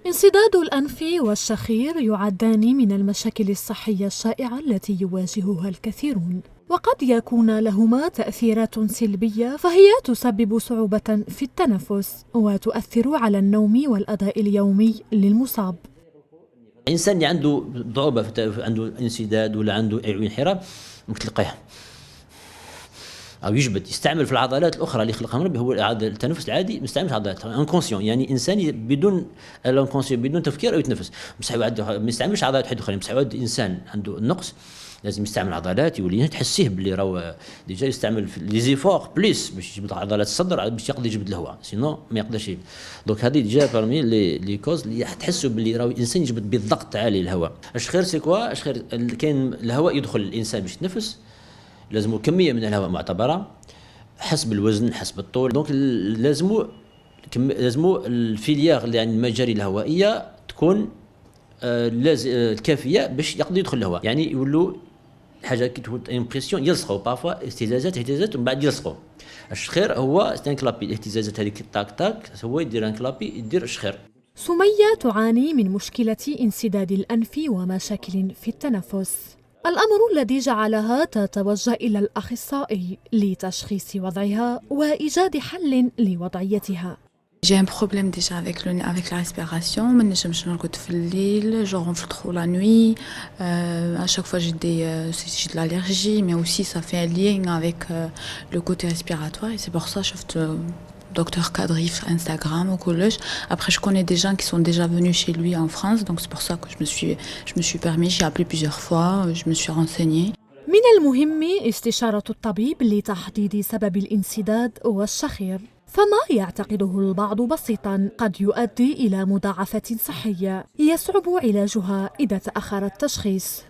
انسداد الأنف والشخير يعدان من المشاكل الصحية الشائعة التي يواجهها الكثيرون، وقد يكون لهما تأثيرات سلبية، فهي تسبب صعوبة في التنفس وتؤثر على النوم والأداء اليومي للمصاب. الإنسان اللي عنده ضعوبة عنده انسداد ولا عنده انحراف ممكن تلقاه او يجبد يستعمل في العضلات الاخرى اللي خلقها ربي. هو التنفس العادي ما يستعملش عضلات انكونسيون، يعني انسان بدون الانكونسيون بدون تفكير او يتنفس ما يستعملش عضلات واحده اخرى. بصح انسان عنده النقص لازم يستعمل عضلات، يولي تحسيه باللي راهو ديجا يستعمل لي زيفور بليس باش يجبد عضلات الصدر باش يقدر يجبد الهواء، سينو ما يقدرش. دونك هذه ديجا بارمي لي كوز اللي تحسوا باللي راهو الانسان يجبد بالضغط عالي الهواء. اش خير سي كوا اش خير كاين الهواء يدخل الانسان باش يتنفس، لازم كميه من الهواء معتبره حسب الوزن حسب الطول. دونك لازم الفيلياغ اللي يعني المجاري الهوائيه تكون الكافيه باش يقدر يدخل الهواء، يعني يولوا حاجه كي تكون امبرسيون يلصقوا بارفوا اهتزازات ومن بعد يلصقوا. اش خير هو ستان كلابي الاهتزازات هذيك تاك تاك هو يدير ان كلابي يدير اش خير. سمية تعاني من مشكلة انسداد الأنف ومشاكل في التنفس، الأمر الذي جعلها تتوجه إلى الأخصائي لتشخيص وضعها وإيجاد حل لوضعيتها. J'ai un problème déjà avec la respiration. Je je ronfle trop la nuit. À chaque fois, j'ai de l'allergie, mais aussi ça fait un lien avec le côté respiratoire. Et c'est pour ça que je fais docteur Kadrif Instagram au collège. Après, je connais des gens qui sont déjà venus chez lui en France, donc c'est pour ça que je me suis permis. J'ai appelé plusieurs fois, je me suis renseignée. من المهم استشارة الطبيب لتحديد سبب الانسداد والشخير، فما يعتقده البعض بسيطاً قد يؤدي إلى مضاعفات صحية يصعب علاجها إذا تأخر التشخيص.